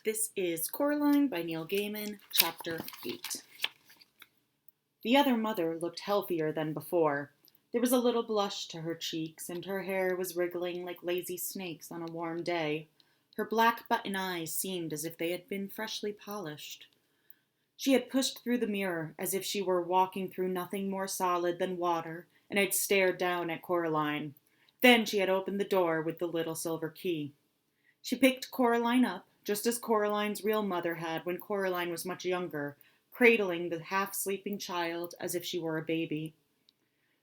This is Coraline by Neil Gaiman, Chapter 8. The other mother looked healthier than before. There was a little blush to her cheeks, and her hair was wriggling like lazy snakes on a warm day. Her black button eyes seemed as if they had been freshly polished. She had pushed through the mirror as if she were walking through nothing more solid than water, and had stared down at Coraline. Then she had opened the door with the little silver key. She picked Coraline up, just as Coraline's real mother had when Coraline was much younger, cradling the half-sleeping child as if she were a baby.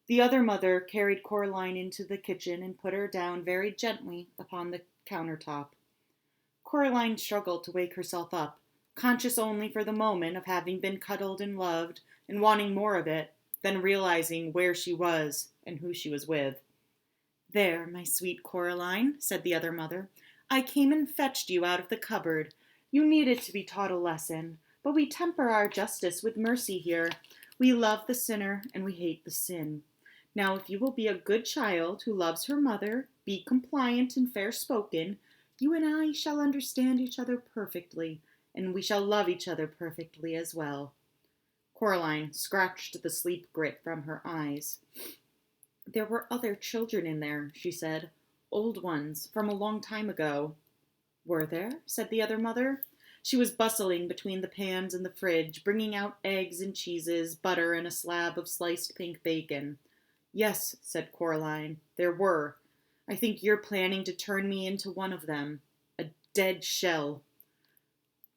The other mother carried Coraline into the kitchen and put her down very gently upon the countertop. Coraline struggled to wake herself up, conscious only for the moment of having been cuddled and loved and wanting more of it, then realizing where she was and who she was with. "There, my sweet Coraline," said the other mother. "I came and fetched you out of the cupboard. You needed to be taught a lesson, but we temper our justice with mercy here. We love the sinner and we hate the sin. Now, if you will be a good child who loves her mother, be compliant and fair-spoken, you and I shall understand each other perfectly, and we shall love each other perfectly as well." Coraline scratched the sleep grit from her eyes. "There were other children in there," she said. "Old ones, from a long time ago." "Were there?" said the other mother. She was bustling between the pans and the fridge, bringing out eggs and cheeses, butter, and a slab of sliced pink bacon. "Yes," said Coraline, "there were. I think you're planning to turn me into one of them. A dead shell."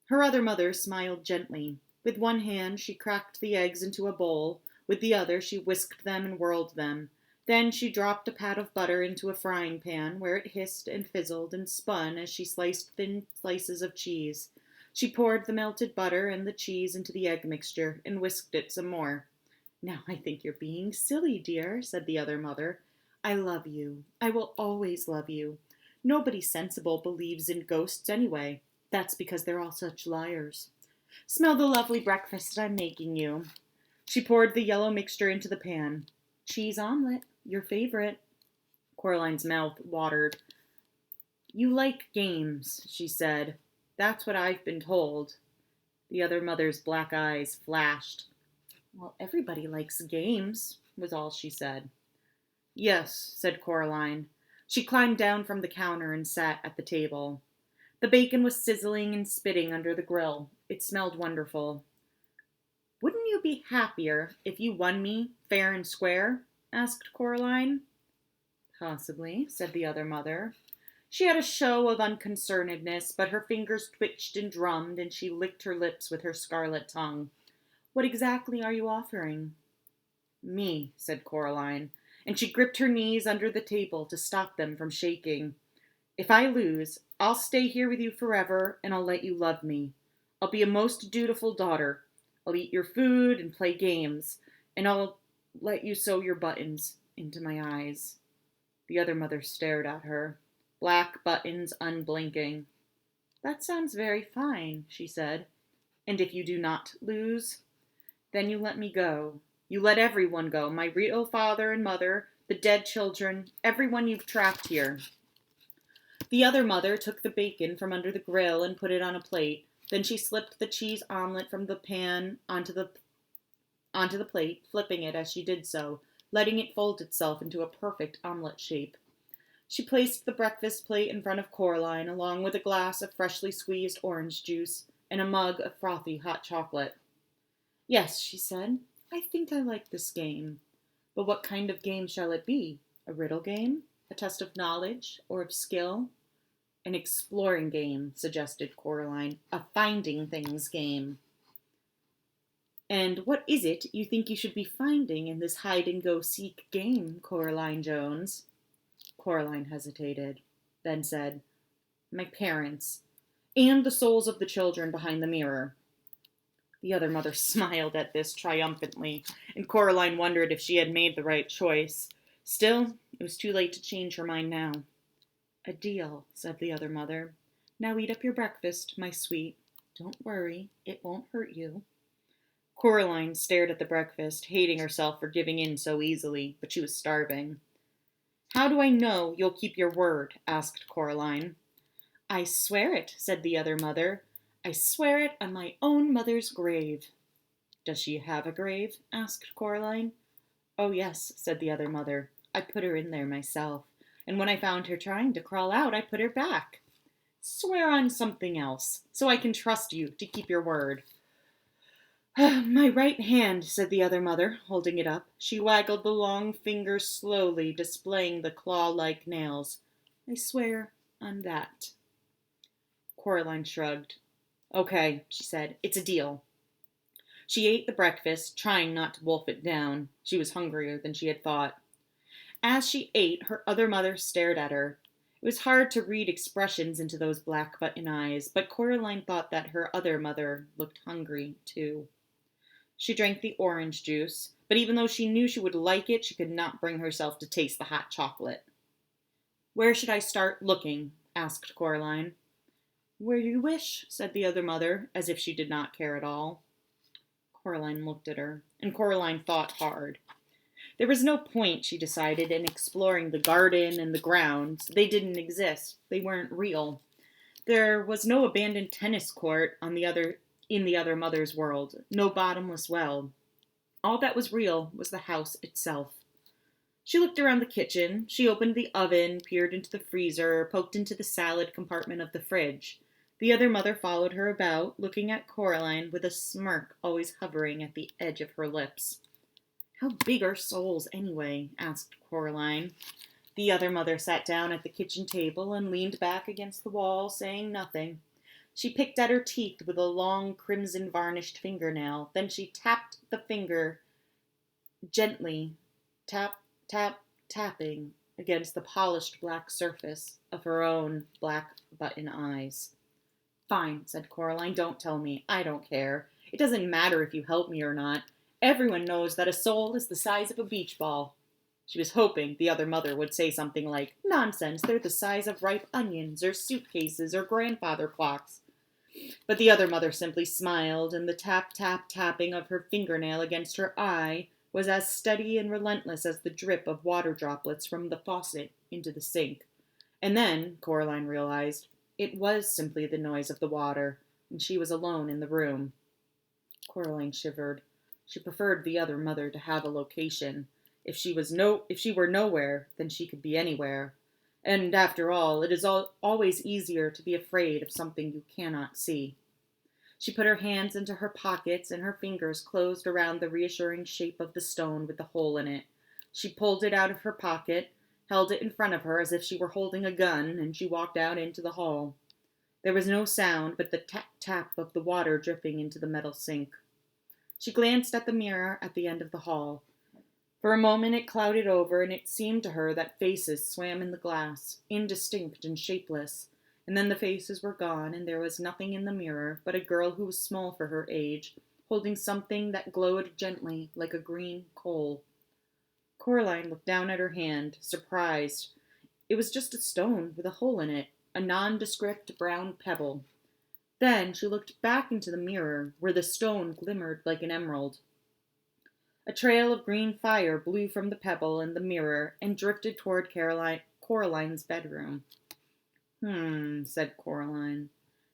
Her other mother smiled gently. With one hand she cracked the eggs into a bowl, with the other she whisked them and whirled them. Then she dropped a pat of butter into a frying pan, where it hissed and fizzled and spun as she sliced thin slices of cheese. She poured the melted butter and the cheese into the egg mixture and whisked it some more. "Now I think you're being silly, dear," said the other mother. "I love you. I will always love you. Nobody sensible believes in ghosts anyway. That's because they're all such liars. Smell the lovely breakfast I'm making you." She poured the yellow mixture into the pan. "Cheese omelet, your favorite." Coraline's mouth watered. "You like games," she said. "That's what I've been told." The other mother's black eyes flashed. "Well, everybody likes games," was all she said. "Yes," said Coraline. She climbed down from the counter and sat at the table. The bacon was sizzling and spitting under the grill. It smelled wonderful. "Wouldn't you be happier if you won me, fair and square?" asked Coraline. "Possibly," said the other mother. She had a show of unconcernedness, but her fingers twitched and drummed, and she licked her lips with her scarlet tongue. "What exactly are you offering?" "Me," said Coraline, and she gripped her knees under the table to stop them from shaking. "If I lose, I'll stay here with you forever, and I'll let you love me. I'll be a most dutiful daughter. I'll eat your food and play games, and I'll let you sew your buttons into my eyes." The other mother stared at her, black buttons unblinking. "That sounds very fine," she said. "And if you do not lose?" "Then you let me go. You let everyone go, my real father and mother, the dead children, everyone you've trapped here." The other mother took the bacon from under the grill and put it on a plate. Then she slipped the cheese omelet from the pan onto the plate, flipping it as she did so, letting it fold itself into a perfect omelet shape. She placed the breakfast plate in front of Coraline, along with a glass of freshly squeezed orange juice and a mug of frothy hot chocolate. "Yes," she said, "I think I like this game. But what kind of game shall it be? A riddle game? A test of knowledge or of skill?" "An exploring game," suggested Coraline. "A finding things game." "And what is it you think you should be finding in this hide-and-go-seek game, Coraline Jones?" Coraline hesitated, then said, "My parents, and the souls of the children behind the mirror." The other mother smiled at this triumphantly, and Coraline wondered if she had made the right choice. Still, it was too late to change her mind now. "A deal," said the other mother. "Now eat up your breakfast, my sweet. Don't worry, it won't hurt you." Coraline stared at the breakfast, hating herself for giving in so easily, but she was starving. "How do I know you'll keep your word?" asked Coraline. "I swear it," said the other mother. I swear it on my own mother's grave. Does she have a grave? Asked Coraline. Oh, yes, said the other mother. I put her in there myself, and when I found her trying to crawl out, I put her back. Swear on something else, so I can trust you to keep your word. My right hand, said the other mother, holding it up. She waggled the long fingers slowly, displaying the claw-like nails. I swear on that. Coraline shrugged. Okay, she said, it's a deal. She ate the breakfast, trying not to wolf it down. She was hungrier than she had thought. As she ate, her other mother stared at her. It was hard to read expressions into those black button eyes, but Coraline thought that her other mother looked hungry, too. She drank the orange juice, but even though she knew she would like it, she could not bring herself to taste the hot chocolate. Where should I start looking? Asked Coraline. Where you wish, said the other mother, as if she did not care at all. Coraline looked at her, and Coraline thought hard. There was no point, she decided, in exploring the garden and the grounds. They didn't exist. They weren't real. There was no abandoned tennis court in the other mother's world, no bottomless well. All that was real was the house itself. She looked around the kitchen. She opened the oven, peered into the freezer, poked into the salad compartment of the fridge. The other mother followed her about, looking at Coraline with a smirk always hovering at the edge of her lips. How big are souls, anyway? Asked Coraline. The other mother sat down at the kitchen table and leaned back against the wall, saying nothing. She picked at her teeth with a long crimson-varnished fingernail. Then she tapped the finger gently, tap, tap, tapping against the polished black surface of her own black button eyes. Fine, said Coraline, don't tell me. I don't care. It doesn't matter if you help me or not. Everyone knows that a soul is the size of a beach ball. She was hoping the other mother would say something like, nonsense, they're the size of ripe onions, or suitcases, or grandfather clocks. But the other mother simply smiled, and the tap-tap-tapping of her fingernail against her eye was as steady and relentless as the drip of water droplets from the faucet into the sink. And then, Coraline realized, it was simply the noise of the water, and she was alone in the room. Coraline shivered. She preferred the other mother to have a location. If she were nowhere, then she could be anywhere. And after all, it is always easier to be afraid of something you cannot see. She put her hands into her pockets, and her fingers closed around the reassuring shape of the stone with the hole in it. She pulled it out of her pocket, held it in front of her as if she were holding a gun, and she walked out into the hall. There was no sound but the tap-tap of the water dripping into the metal sink. She glanced at the mirror at the end of the hall. For a moment it clouded over, and it seemed to her that faces swam in the glass, indistinct and shapeless. And then the faces were gone, and there was nothing in the mirror but a girl who was small for her age, holding something that glowed gently like a green coal. Coraline looked down at her hand, surprised. It was just a stone with a hole in it, a nondescript brown pebble. Then she looked back into the mirror, where the stone glimmered like an emerald. A trail of green fire blew from the pebble and the mirror and drifted toward Coraline's bedroom. Said Coraline.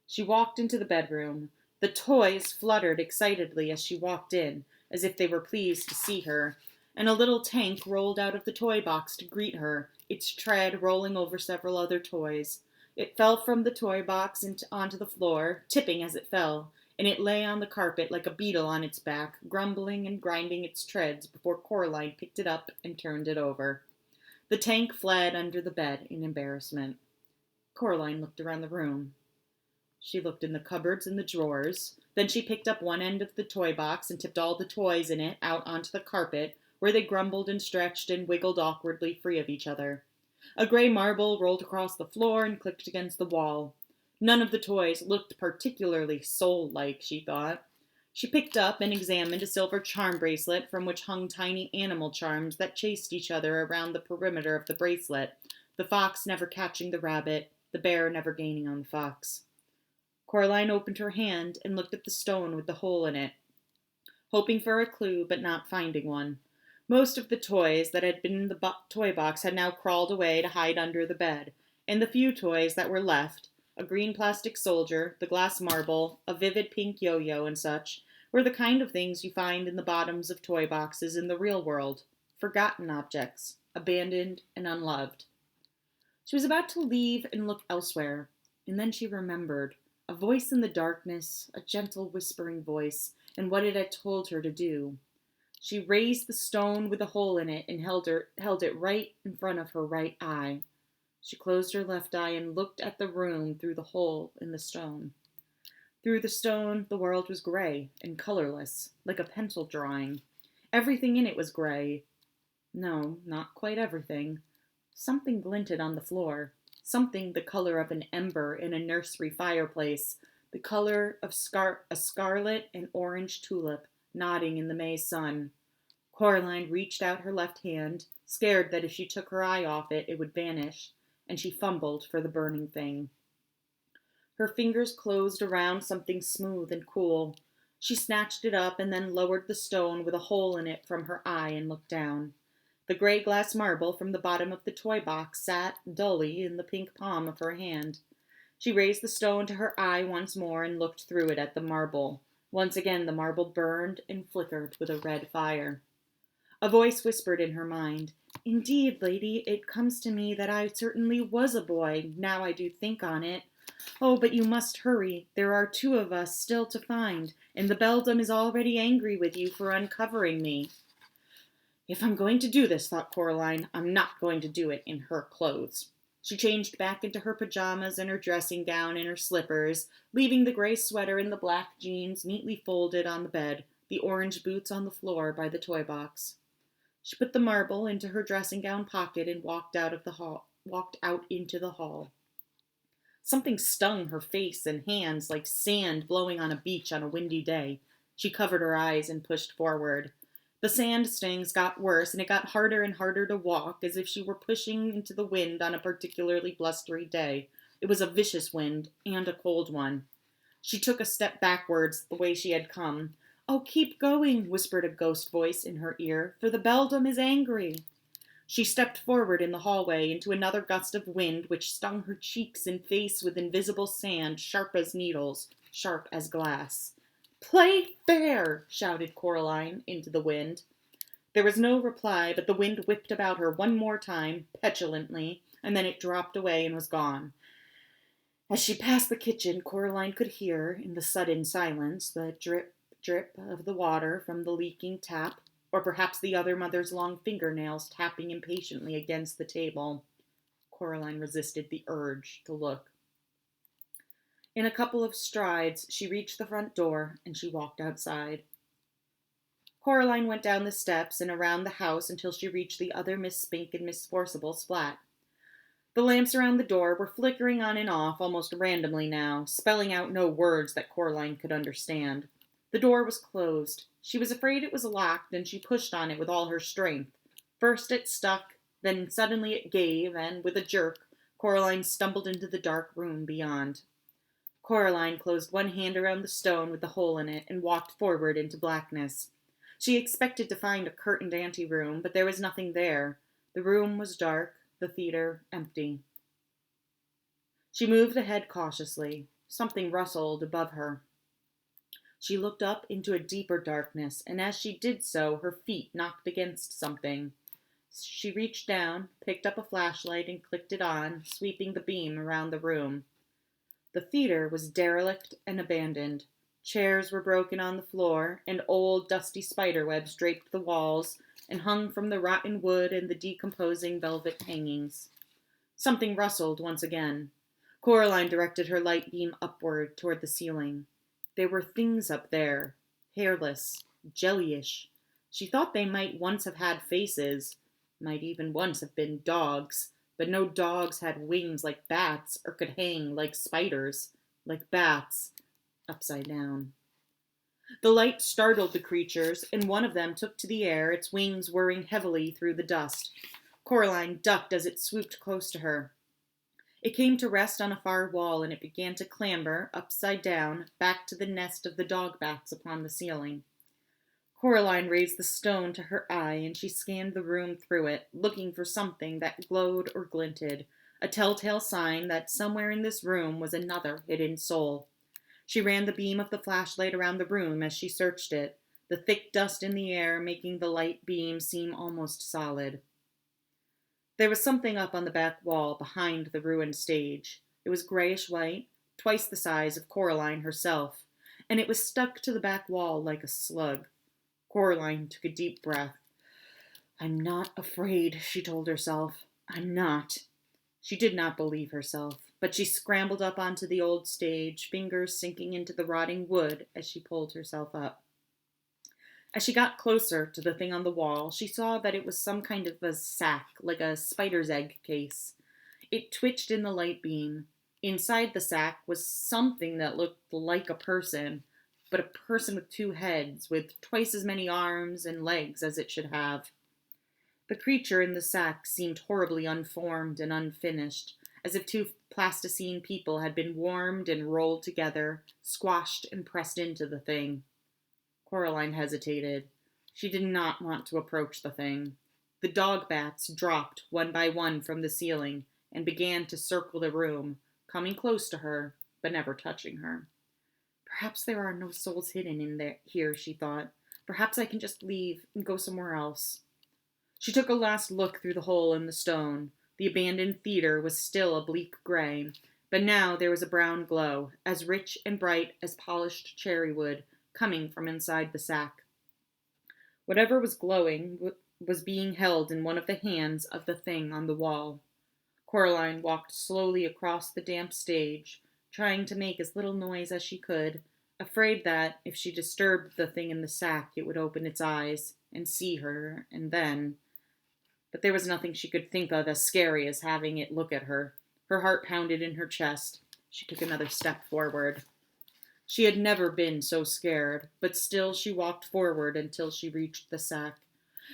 She walked into the bedroom. The toys fluttered excitedly as she walked in, as if they were pleased to see her, and a little tank rolled out of the toy box to greet her, its tread rolling over several other toys. It fell from the toy box onto the floor, tipping as it fell, and it lay on the carpet like a beetle on its back, grumbling and grinding its treads before Coraline picked it up and turned it over. The tank fled under the bed in embarrassment. Coraline looked around the room. She looked in the cupboards and the drawers. Then she picked up one end of the toy box and tipped all the toys in it out onto the carpet, where they grumbled and stretched and wiggled awkwardly free of each other. A gray marble rolled across the floor and clicked against the wall. None of the toys looked particularly soul-like, she thought. She picked up and examined a silver charm bracelet from which hung tiny animal charms that chased each other around the perimeter of the bracelet, the fox never catching the rabbit, the bear never gaining on the fox. Coraline opened her hand and looked at the stone with the hole in it, hoping for a clue but not finding one. Most of the toys that had been in the toy box had now crawled away to hide under the bed, and the few toys that were left, A green plastic soldier, the glass marble, a vivid pink yo-yo, and such were the kind of things you find in the bottoms of toy boxes in the real world. Forgotten objects, abandoned and unloved. She was about to leave and look elsewhere, and then she remembered. A voice in the darkness, a gentle whispering voice, and what it had told her to do. She raised the stone with a hole in it and held it right in front of her right eye. She closed her left eye and looked at the room through the hole in the stone. Through the stone, the world was gray and colorless, like a pencil drawing. Everything in it was gray. No, not quite everything. Something glinted on the floor. Something the color of an ember in a nursery fireplace, the color of a scarlet and orange tulip nodding in the May sun. Coraline reached out her left hand, scared that if she took her eye off it, it would vanish, and she fumbled for the burning thing. Her fingers closed around something smooth and cool. She snatched it up and then lowered the stone with a hole in it from her eye and looked down. The gray glass marble from the bottom of the toy box sat dully in the pink palm of her hand. She raised the stone to her eye once more and looked through it at the marble. Once again the marble burned and flickered with a red fire. A voice whispered in her mind, "Indeed, lady, it comes to me that I certainly was a boy, now I do think on it. Oh, but you must hurry. There are 2 of us still to find, and the beldam is already angry with you for uncovering me." If I'm going to do this, thought Coraline, I'm not going to do it in her clothes. She changed back into her pajamas and her dressing gown and her slippers, leaving the gray sweater and the black jeans neatly folded on the bed, the orange boots on the floor by the toy box. She put the marble into her dressing gown pocket and walked out into the hall. Something stung her face and hands like sand blowing on a beach on a windy day. She covered her eyes and pushed forward. The sand stings got worse, and it got harder and harder to walk, as if she were pushing into the wind on a particularly blustery day. It was a vicious wind, and a cold one. She took a step backwards, the way she had come. "Oh, keep going," whispered a ghost voice in her ear, "for the beldam is angry." She stepped forward in the hallway into another gust of wind, which stung her cheeks and face with invisible sand, sharp as needles, sharp as glass. "Play fair!" shouted Coraline into the wind. There was no reply, but the wind whipped about her one more time, petulantly, and then it dropped away and was gone. As she passed the kitchen, Coraline could hear, in the sudden silence, the drip, drip of the water from the leaking tap, or perhaps the other mother's long fingernails tapping impatiently against the table. Coraline resisted the urge to look. In a couple of strides, she reached the front door, and she walked outside. Coraline went down the steps and around the house until she reached the other Miss Spink and Miss Forcible's flat. The lamps around the door were flickering on and off almost randomly now, spelling out no words that Coraline could understand. The door was closed. She was afraid it was locked, and she pushed on it with all her strength. First it stuck, then suddenly it gave, and with a jerk, Coraline stumbled into the dark room beyond. Coraline closed one hand around the stone with the hole in it and walked forward into blackness. She expected to find a curtained anteroom, but there was nothing there. The room was dark, the theater empty. She moved ahead cautiously. Something rustled above her. She looked up into a deeper darkness, and as she did so, her feet knocked against something. She reached down, picked up a flashlight, and clicked it on, sweeping the beam around the room. The theater was derelict and abandoned. Chairs were broken on the floor, and old, dusty spiderwebs draped the walls and hung from the rotten wood and the decomposing velvet hangings. Something rustled once again. Coraline directed her light beam upward toward the ceiling. There were things up there, hairless, jellyish. She thought they might once have had faces, might even once have been dogs, but no dogs had wings like bats or could hang like spiders, like bats, upside down. The light startled the creatures, and one of them took to the air, its wings whirring heavily through the dust. Coraline ducked as it swooped close to her. It came to rest on a far wall, and it began to clamber, upside down, back to the nest of the dog bats upon the ceiling. Coraline raised the stone to her eye, and she scanned the room through it, looking for something that glowed or glinted, a telltale sign that somewhere in this room was another hidden soul. She ran the beam of the flashlight around the room as she searched it, the thick dust in the air making the light beam seem almost solid. There was something up on the back wall behind the ruined stage. It was grayish-white, twice the size of Coraline herself, and it was stuck to the back wall like a slug. Coraline took a deep breath. "I'm not afraid," she told herself. "I'm not." She did not believe herself, but she scrambled up onto the old stage, fingers sinking into the rotting wood as she pulled herself up. As she got closer to the thing on the wall, she saw that it was some kind of a sack, like a spider's egg case. It twitched in the light beam. Inside the sack was something that looked like a person, but a person with two heads, with twice as many arms and legs as it should have. The creature in the sack seemed horribly unformed and unfinished, as if two plasticine people had been warmed and rolled together, squashed and pressed into the thing. Coraline hesitated. She did not want to approach the thing. The dog bats dropped one by one from the ceiling and began to circle the room, coming close to her, but never touching her. Perhaps there are no souls hidden in here, she thought. Perhaps I can just leave and go somewhere else. She took a last look through the hole in the stone. The abandoned theater was still a bleak gray, but now there was a brown glow, as rich and bright as polished cherry wood, coming from inside the sack. Whatever was glowing was being held in one of the hands of the thing on the wall. Coraline walked slowly across the damp stage, trying to make as little noise as she could, afraid that, if she disturbed the thing in the sack, it would open its eyes and see her, and then... But there was nothing she could think of as scary as having it look at her. Her heart pounded in her chest. She took another step forward. She had never been so scared, but still she walked forward until she reached the sack.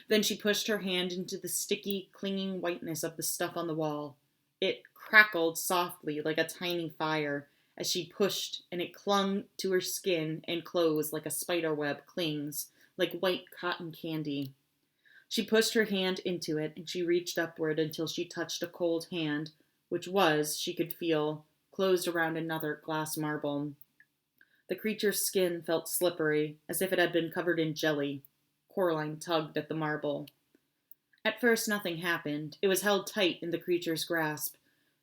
Then she pushed her hand into the sticky, clinging whiteness of the stuff on the wall. It crackled softly like a tiny fire as she pushed, and it clung to her skin and clothes like a spider web clings, like white cotton candy. She pushed her hand into it, and she reached upward until she touched a cold hand, which was, she could feel, closed around another glass marble. The creature's skin felt slippery, as if it had been covered in jelly. Coraline tugged at the marble. At first nothing happened. It was held tight in the creature's grasp.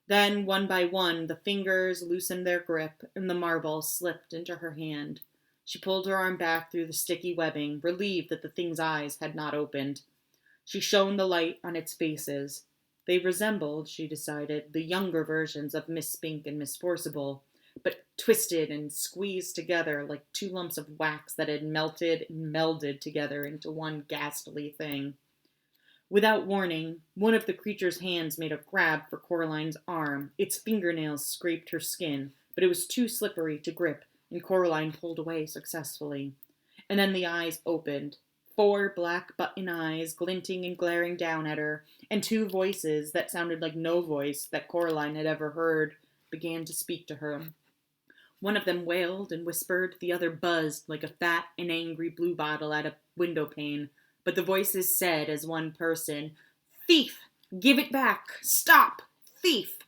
Then, one by one, the fingers loosened their grip, and the marble slipped into her hand. She pulled her arm back through the sticky webbing, relieved that the thing's eyes had not opened. She shone the light on its faces. They resembled, she decided, the younger versions of Miss Spink and Miss Forcible, but twisted and squeezed together like two lumps of wax that had melted and melded together into one ghastly thing. Without warning, one of the creature's hands made a grab for Coraline's arm. Its fingernails scraped her skin, but it was too slippery to grip, and Coraline pulled away successfully. And then the eyes opened. 4 black button eyes glinting and glaring down at her, and 2 voices that sounded like no voice that Coraline had ever heard began to speak to her. One of them wailed and whispered, the other buzzed like a fat and angry bluebottle at a window pane, but the voices said as one person, "Thief! Give it back! Stop! Thief!"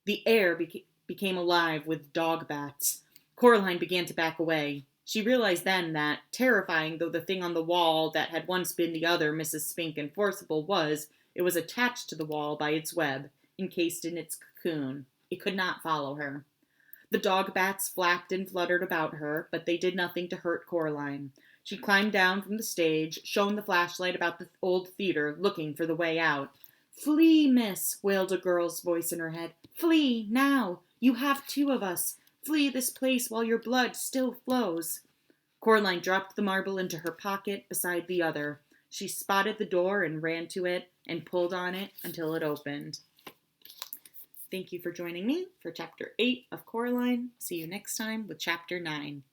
The air became alive with dog bats. Coraline began to back away. She realized then that, terrifying though the thing on the wall that had once been the other Mrs. Spink and Forcible was, it was attached to the wall by its web, encased in its cocoon. It could not follow her. The dog bats flapped and fluttered about her, but they did nothing to hurt Coraline. She climbed down from the stage, shone the flashlight about the old theater, looking for the way out. "Flee, miss," wailed a girl's voice in her head. "Flee, now! You have 2 of us. Flee this place while your blood still flows." Coraline dropped the marble into her pocket beside the other. She spotted the door and ran to it and pulled on it until it opened. Thank you for joining me for Chapter 8 of Coraline. See you next time with Chapter 9.